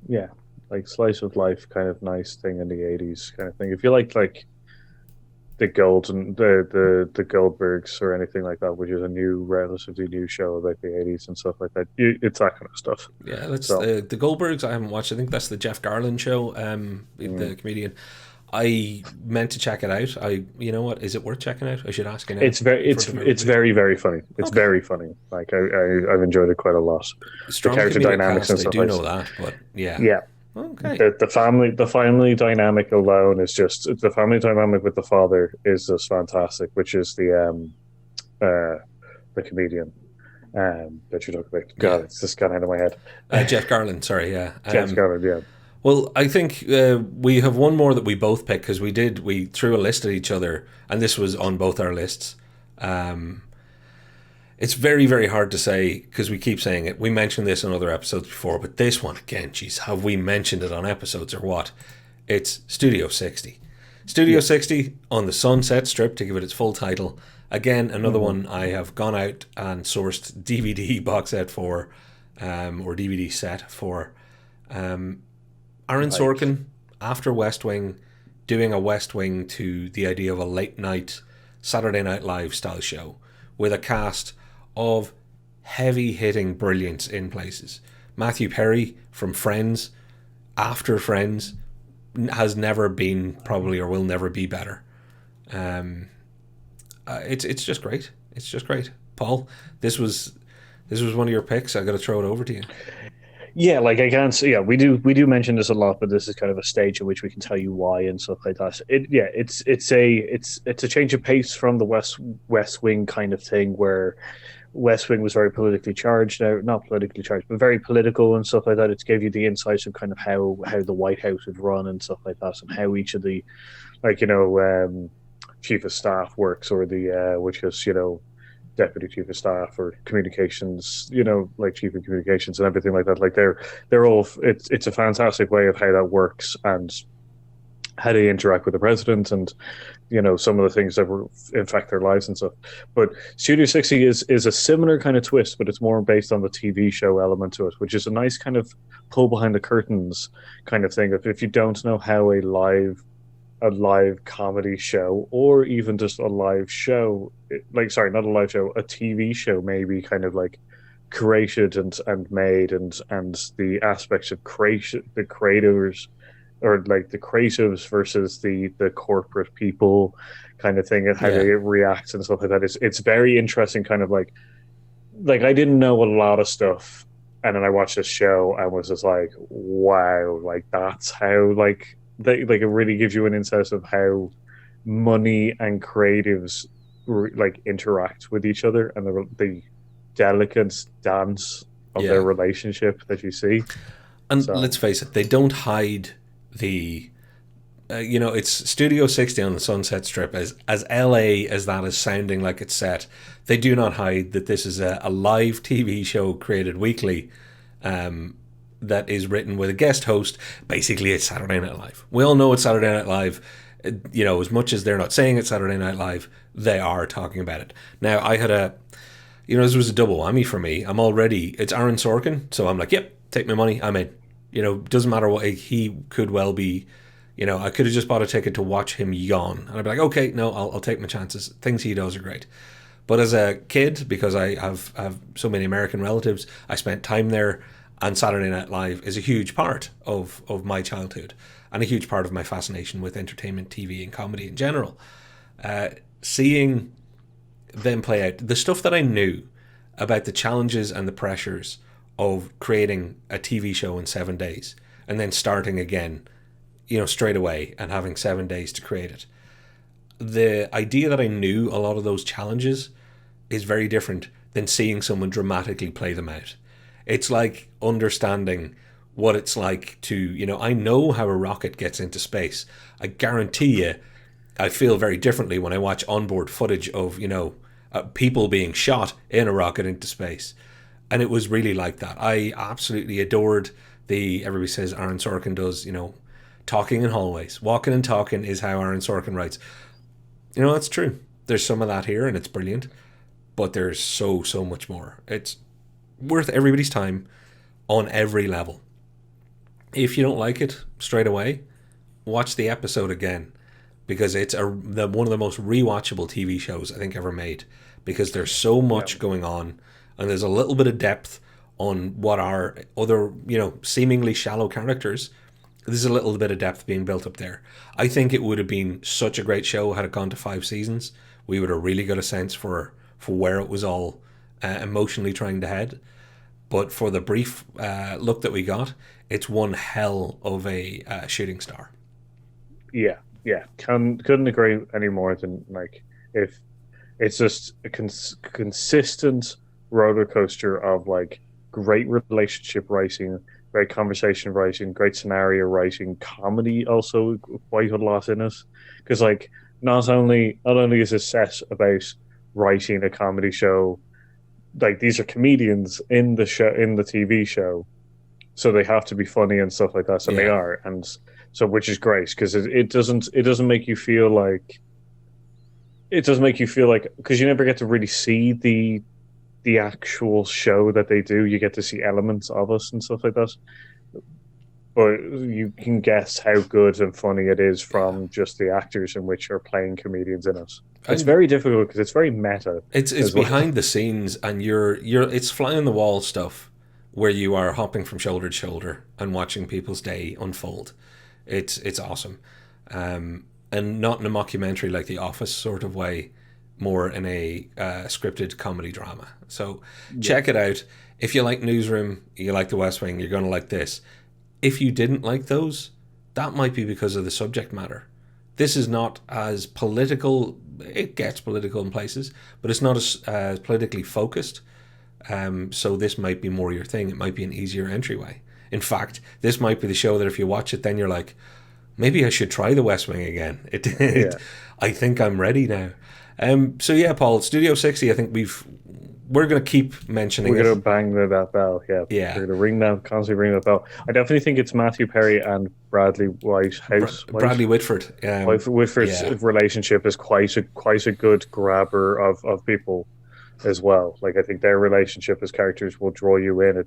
yeah, like slice of life kind of nice thing in the '80s kind of thing. If you like the Golden the Goldbergs or anything like that, which is a relatively new show about the '80s and stuff like that, it's that kind of stuff. Yeah, that's So the Goldbergs. I haven't watched. I think that's the Jeff Garlin show. The comedian. I meant to check it out. You know what? Is it worth checking out? I should ask you now. it's very very funny. It's Okay. very funny. Like I've enjoyed it quite a lot. The Strong character comedic dynamics cast. and I stuff. do know that, but yeah. Yeah, Okay. the family dynamic alone is just the family dynamic with the father is just fantastic, which is the comedian that you're talking about. God, Yeah. it's just gone out of my head. Jeff Garlin. Sorry. Yeah. Jeff Garland, yeah. Well, I think we have one more that we both picked, because we threw a list at each other, and this was on both our lists. It's very, very hard to say because we keep saying it. We mentioned this in other episodes before, but this one, again, geez, have we mentioned it on episodes or what? It's Studio 60. Studio 60 on the Sunset Strip, to give it its full title. Again, another one I have gone out and sourced DVD box set for, or DVD set for. Aaron Sorkin, after West Wing, doing a West Wing to the idea of a late night Saturday Night Live style show with a cast of heavy hitting brilliance in places. Matthew Perry from Friends, after Friends, has never been probably or will never be better. It's just great. It's just great. Paul, this was one of your picks. I got to throw it over to you. Yeah, like I can't. Yeah, we do mention this a lot, but this is kind of a stage in which we can tell you why and stuff like that. It's a change of pace from the West Wing kind of thing, where West Wing was very politically charged. Now, not politically charged, but very political and stuff like that. It gave you the insights of kind of how the White House would run and stuff like that, and how each of the, like, chief of staff works, or the which is deputy chief of staff or communications, like chief of communications and everything like that. Like they're all. It's a fantastic way of how that works and how they interact with the president, and some of the things that will affect their lives and stuff. But Studio 60 is a similar kind of twist, but it's more based on the TV show element to it, which is a nice kind of pull behind the curtains kind of thing. If you don't know how a live comedy show, or even just a live show, not a live show, a TV show maybe kind of like created and made, and the aspects of creation, the creators, or like the creatives versus the corporate people kind of thing, and how they react and stuff like that. It's very interesting, kind of like I didn't know a lot of stuff, and then I watched this show and was just like, wow, like that's how it really gives you an insight of how money and creatives interact with each other, and the delicate dance of their relationship that you see. And let's face it, they don't hide the it's Studio 60 on the Sunset Strip. As LA as that is sounding like it's set, they do not hide that this is a live TV show created weekly, that is written with a guest host. Basically, it's Saturday Night Live. We all know it's Saturday Night Live. As much as they're not saying it's Saturday Night Live, they are talking about it. Now, I had this was a double whammy for me. It's Aaron Sorkin, so I'm like, yep, take my money, I'm in. Doesn't matter what he could well be. I could have just bought a ticket to watch him yawn, and I'd be like, okay, no, I'll take my chances. Things he does are great. But as a kid, because I have so many American relatives, I spent time there, and Saturday Night Live is a huge part of my childhood and a huge part of my fascination with entertainment, TV, and comedy in general. Seeing them play out the stuff that I knew about the challenges and the pressures of creating a TV show in 7 days and then starting again, straight away and having 7 days to create it. The idea that I knew a lot of those challenges is very different than seeing someone dramatically play them out. It's like understanding what it's like to, I know how a rocket gets into space. I guarantee you, I feel very differently when I watch onboard footage of, people being shot in a rocket into space. And it was really like that. I absolutely adored everybody says Aaron Sorkin does, talking in hallways. Walking and talking is how Aaron Sorkin writes. That's true. There's some of that here and it's brilliant. But there's so much more. It's worth everybody's time on every level. If you don't like it straight away, watch the episode again. Because it's one of the most rewatchable TV shows I think ever made. Because there's so much going on, and there's a little bit of depth on what are other, seemingly shallow characters. There's a little bit of depth being built up there. I think it would have been such a great show had it gone to 5 seasons. We would have really got a sense for where it was all emotionally trying to head. But for the brief look that we got, it's one hell of a shooting star. Yeah. Couldn't agree any more than if it's just a consistent roller coaster of great relationship writing, great conversation writing, great scenario writing, comedy also quite a lot in it. Because not only is it set about writing a comedy show, these are comedians in the TV show, so they have to be funny and stuff like that. So they are, and so which is great because it doesn't make you feel like because you never get to really see the actual show that they do. You get to see elements of us and stuff like that, but you can guess how good and funny it is from just the actors in which are playing comedians in it. It's very difficult because it's very meta. It's behind the scenes, and it's fly on the wall stuff where you are hopping from shoulder to shoulder and watching people's day unfold. It's awesome, and not in a mockumentary like The Office sort of way, more in a scripted comedy drama. So check it out. If you like Newsroom, you like The West Wing, you're going to like this. If you didn't like those, that might be because of the subject matter. This is not as political. It gets political in places, but it's not as politically focused. So this might be more your thing. It might be an easier entryway. In fact, this might be the show that if you watch it, then you're like, maybe I should try The West Wing again. I think I'm ready now. So yeah, Paul, Studio 60. I think we're going to keep mentioning We're going to bang that bell. Yeah. We're going to constantly ring that bell. I definitely think it's Matthew Perry and Bradley Bradley Whitford. Whitford's relationship is quite a good grabber of people as well. I think their relationship as characters will draw you in.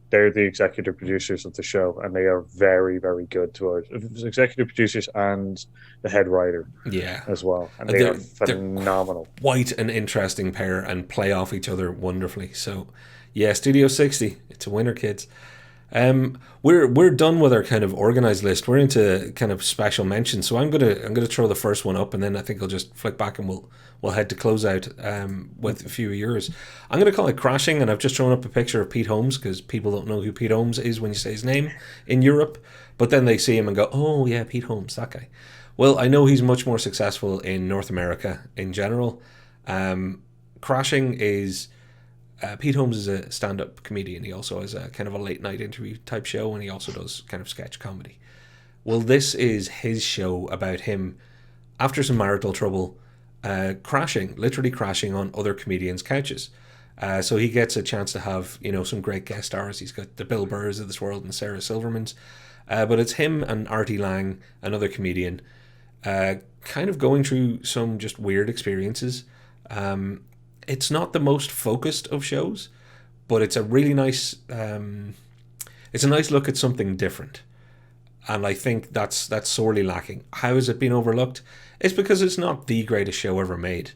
They're the executive producers of the show, and they are very, very good to us. Executive producers and the head writer, as well, and they are phenomenal. Quite an interesting pair and play off each other wonderfully. So, yeah, Studio 60, it's a winner, kids. We're done with our kind of organized list. We're into kind of special mentions. So I'm gonna throw the first one up, and then I think I'll just flick back and we'll head to close out with a few of yours. I'm gonna call it Crashing, and I've just thrown up a picture of Pete Holmes because people don't know who Pete Holmes is when you say his name in Europe, but then they see him and go, oh yeah, Pete Holmes, that guy. Well, I know he's much more successful in North America in general. Crashing is. Pete Holmes is a stand-up comedian. He also has a kind of a late-night interview type show, and he also does kind of sketch comedy. Well, this is his show about him, after some marital trouble, literally crashing on other comedians' couches. So he gets a chance to have, some great guest stars. He's got the Bill Burrs of this world and Sarah Silvermans. But it's him and Artie Lang, another comedian, kind of going through some just weird experiences. It's not the most focused of shows, but it's a really nice It's a nice look at something different. And I think that's sorely lacking. How has it been overlooked? It's because it's not the greatest show ever made.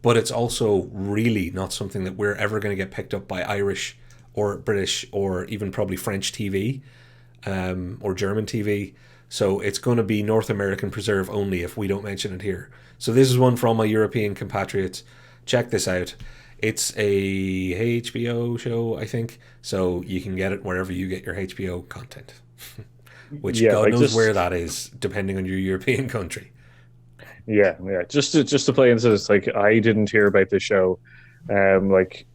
But it's also really not something that we're ever going to get picked up by Irish or British or even probably French TV, or German TV. So it's going to be North American preserve only if we don't mention it here. So this is one for all my European compatriots. Check this out. It's a HBO show, I think. So you can get it wherever you get your HBO content. Which Yeah, God like knows where just that is, depending on your European country. yeah. Just to play into this, like I didn't hear about this show. Like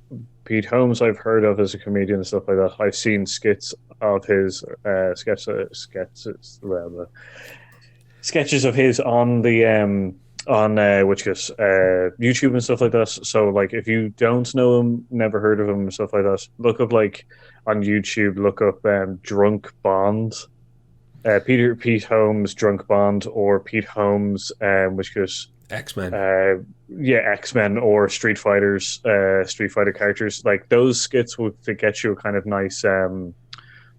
Pete Holmes, I've heard of as a comedian and stuff like that. I've seen skits of his sketches of his on the which is YouTube and stuff like that. So like if you don't know him, never heard of him and stuff like that, look up like on YouTube, look up Drunk Bond. Pete Holmes Drunk Bond or Pete Holmes which goes X-Men. X-Men or Street Fighter characters. Like those skits will to get you a kind of nice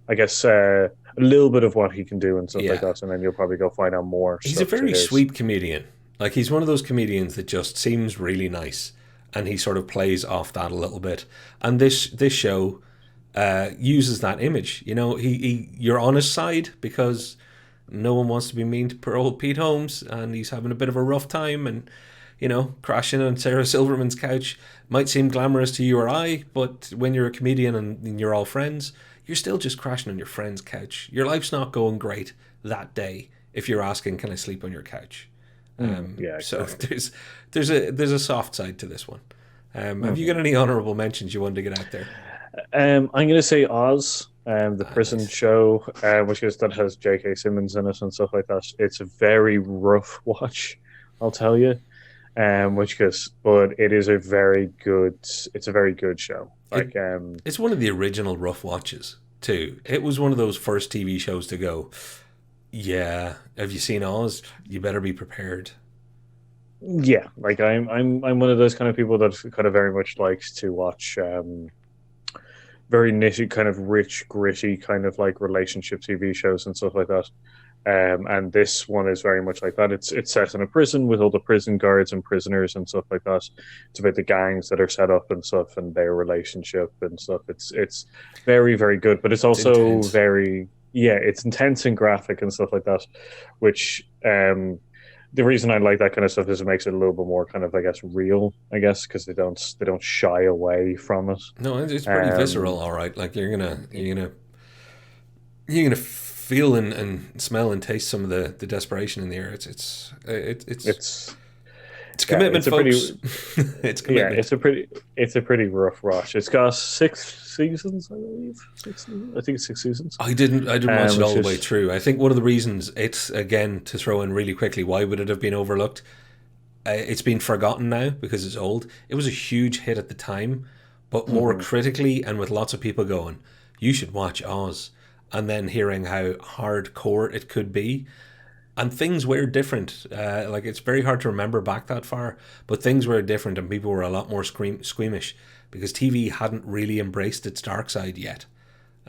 I guess a little bit of what he can do and stuff like Yeah. that, and then you'll probably go find out more He's a stuff to very his. sweet comedian. Like he's one of those comedians that just seems really nice, and he sort of plays off that a little bit. And this show uses that image. You know, you're on his side because no one wants to be mean to poor old Pete Holmes, and he's having a bit of a rough time, and you know, crashing on Sarah Silverman's couch might seem glamorous to you or I, but when you're a comedian and you're all friends, you're still just crashing on your friend's couch. Your life's not going great that day if you're asking, "Can I sleep on your couch?" Yeah, So exactly. there's a soft side to this one. Have you got any honourable mentions you wanted to get out there? I'm gonna say Oz, the prison Nice. show, which is that has J.K. Simmons in it and stuff like that. It's a very rough watch, I'll tell you. Which goes, but it is a very good. It's a very good show. It Like, it's one of the original rough watches too. It was one of those first TV shows to go. Yeah, have you seen Oz? You better be prepared. yeah, like I'm one of those kind of people that kind of very much likes to watch very nitty, kind of rich, gritty, kind of like relationship TV shows and stuff like that. And this one is very much like that. It's set in a prison with all the prison guards and prisoners and stuff like that. It's about the gangs that are set up and stuff and their relationship and stuff. It's very very good, but it's It's also intense. very it's intense and graphic and stuff like that. Which the reason I like that kind of stuff is it makes it a little bit more kind of I guess real. I guess because they don't shy away from it. No, it's pretty visceral. Um, All right, like you're gonna feel and smell and taste some of the desperation in the air. it's It's yeah, commitment, it's a pretty folks. It's yeah, commitment. it's a pretty rough watch. It's got 6 seasons, I believe. 6 seasons. I think it's 6 seasons. I didn't watch it Which all the way is through. I think one of the reasons it's again to throw in really quickly. Why would it have been overlooked? It's been forgotten now because it's old. It was a huge hit at the time, but more mhm. critically and with lots of people going, "You should watch Oz," and then hearing how hardcore it could be, and things were different. Like it's very hard to remember back that far, but things were different, and people were a lot more squeamish because TV hadn't really embraced its dark side yet,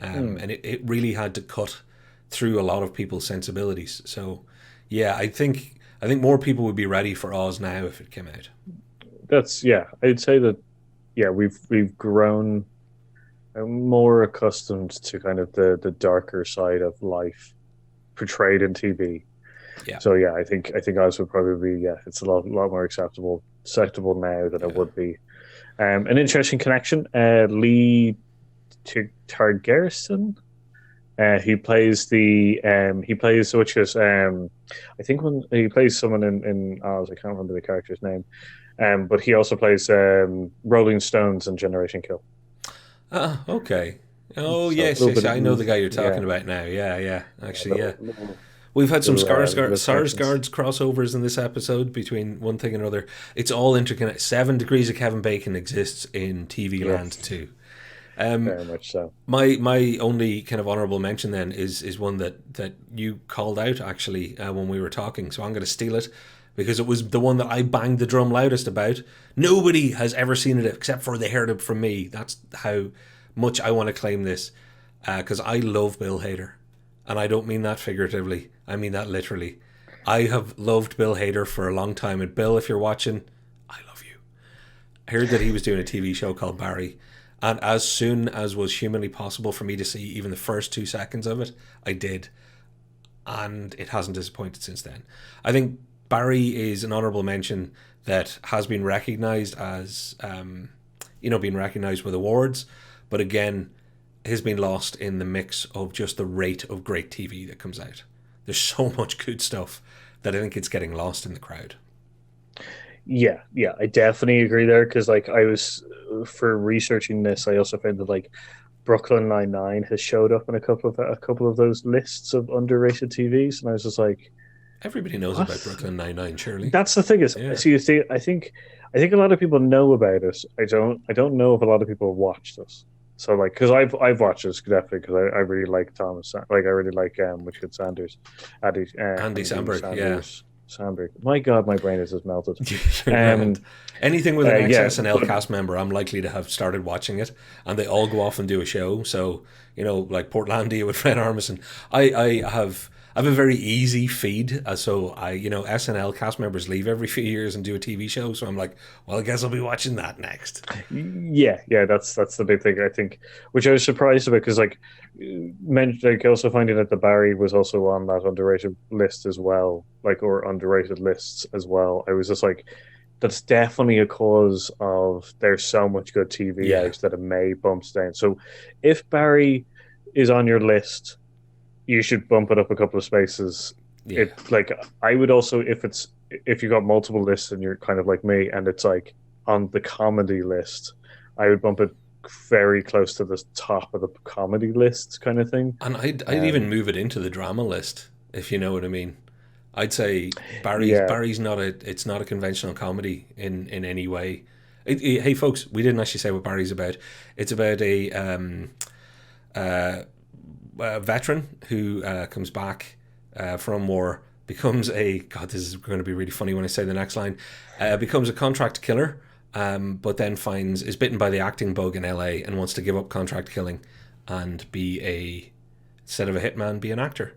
Mm. and it really had to cut through a lot of people's sensibilities. So, yeah, I think more people would be ready for Oz now if it came out. That's I'd say that we've grown more accustomed to kind of the darker side of life portrayed in TV. Yeah, So I think ours would probably be it's a lot more acceptable now than it yeah. would be. An interesting connection. Lee Targarson. He plays which is I think when he plays someone in Oz, I can't remember the character's name. But he also plays Rolling Stones and Generation Kill. Ah, okay. Oh So a yes, little yes. bit I know the of guy you're yeah, talking about now. Yeah, yeah. yeah, Actually, yeah. little We've had some little connections. Sarsgaard's crossovers in this episode between one thing and another. It's all interconnected. 7 Degrees of Kevin Bacon exists in TV land Yes, too. Um, very much so. my only kind of honourable mention then is one that you called out actually when we were talking. So I'm going to steal it because it was the one that I banged the drum loudest about. Nobody has ever seen it except for they heard it from me. That's how much I want to claim this. because I love Bill Hader, and I don't mean that figuratively. I mean that literally. I have loved Bill Hader for a long time, and Bill, if you're watching, I love you. I heard that he was doing a TV show called Barry, and as soon as was humanly possible for me to see even the first 2 seconds of it, I did, and it hasn't disappointed since then. I think Barry is an honourable mention that has been recognised as, being recognised with awards, but again, has been lost in the mix of just the rate of great TV that comes out. There's so much good stuff that I think it's getting lost in the crowd. Yeah, I definitely agree there because like I was for researching this, I also found that like Brooklyn Nine-Nine has showed up in a couple of those lists of underrated TVs, and I was just like, Everybody knows what? about Brooklyn Nine-Nine, surely. That's the thing is, Yeah. see, you see, I think a lot of people know about it. I don't know if a lot of people have watched this. So like, because I've watched this definitely because I really like Thomas, like I really like Richard Sanders, Andy Samberg, yeah. Sandberg. My God, my brain is just melted. You're Um, grand. Anything with an yeah, ex-SNL cast member, I'm likely to have started watching it, and they all go off and do a show. So, like Portlandia with Fred Armisen. I have a very easy feed. So SNL cast members leave every few years and do a TV show. So I'm like, well, I guess I'll be watching that next. yeah, that's the big thing I think, which I was surprised about because like, also finding that the Barry was also on that underrated list as well, like or underrated lists as well. I was just like, that's definitely a cause of there's so much good TV Yeah, out that it may bumps down. So if Barry is on your list, you should bump it up a couple of spaces. yeah. It like I would also if you got multiple lists and you're kind of like me and it's like on the comedy list, I would bump it very close to the top of the comedy list kind of thing. And I'd even Um, move it into the drama list, if you know what I mean. I'd say yeah, Barry's not a conventional comedy in any way. Hey folks, we didn't actually say what Barry's about. It's about a veteran who comes back from war, becomes a God. This is going to be really funny when I say the next line. Becomes a contract killer, but then is bitten by the acting bug in LA and wants to give up contract killing and instead of a hitman, be an actor.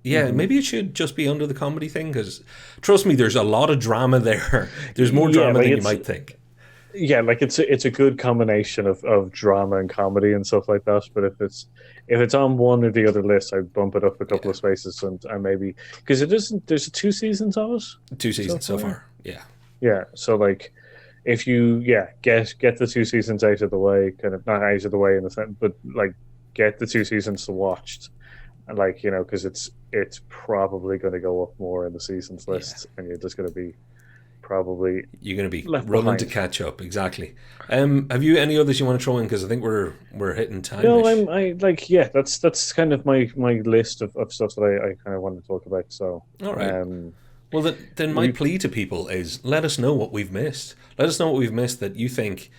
Yeah, hmm maybe it should just be under the comedy thing because, trust me, there's a lot of drama there. There's more yeah, drama like than you might think. like it's a good combination of drama and comedy and stuff like that. But if it's on one or the other list, I'd bump it up a couple Yeah, of spaces and maybe because it isn't. There's 2 seasons of it two so seasons so far. far. Yeah, Yeah, so like if you get the 2 seasons out of the way, kind of not out of the way in the sense, but like get the 2 seasons watched, and like because it's probably going to go up more in the seasons yeah. list, and you're just going to be probably You're going to be left running to behind. catch up. Exactly. Have you any others you want to throw in? Because I think we're hitting No, time-ish. I like that's kind of my list of stuff that I kind of want to talk about. So, All right. um, Well, then my we plea to people is let us know what we've missed. Let us know what we've missed that you think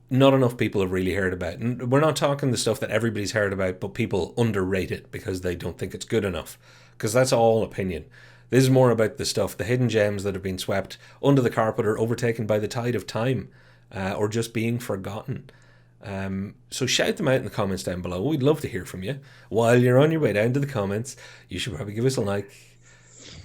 not enough people have really heard about. And we're not talking the stuff that everybody's heard about, but people underrate it because they don't think it's good enough. Because that's all opinion. This is more about the stuff, the hidden gems that have been swept under the carpet or overtaken by the tide of time, or just being forgotten. So shout them out in the comments down below. We'd love to hear from you. While you're on your way down to the comments, you should probably give us a like,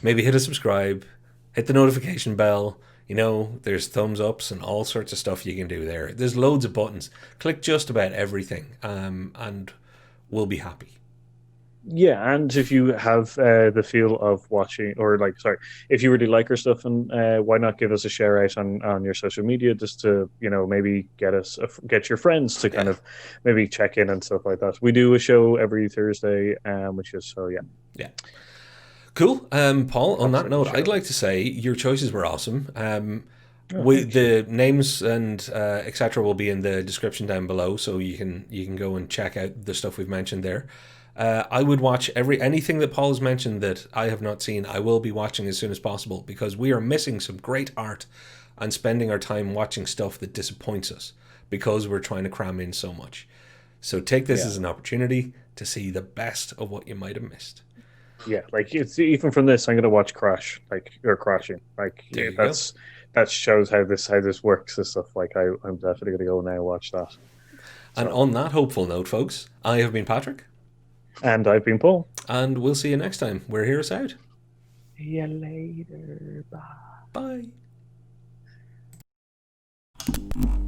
maybe hit a subscribe, hit the notification bell. There's thumbs ups and all sorts of stuff you can do there. There's loads of buttons. Click just about everything, and we'll be happy. Yeah, and if you have the feel of watching, or like, sorry, if you really like our stuff, and why not give us a share out on your social media, just to maybe get your friends to kind Yeah, of maybe check in and stuff like that. We do a show every Thursday, which is so yeah, yeah. Cool. Paul, on that's that like the note, I'd show. like to say your choices were awesome. Oh, thanks. The names and etc. will be in the description down below, so you can go and check out the stuff we've mentioned there. I would watch anything that Paul has mentioned that I have not seen. I will be watching as soon as possible because we are missing some great art and spending our time watching stuff that disappoints us because we're trying to cram in so much. So take this Yeah, as an opportunity to see the best of what you might have missed. yeah. Like it's even from this, I'm gonna watch Crash, like or Crashing. Like There you go. that shows how this works and stuff. Like I'm definitely gonna go now watch that. And So, on that hopeful note, folks, I have been Patrick, and I've been Paul. and we'll see you next time. We're Hear Us Out. See you later. Bye. Bye.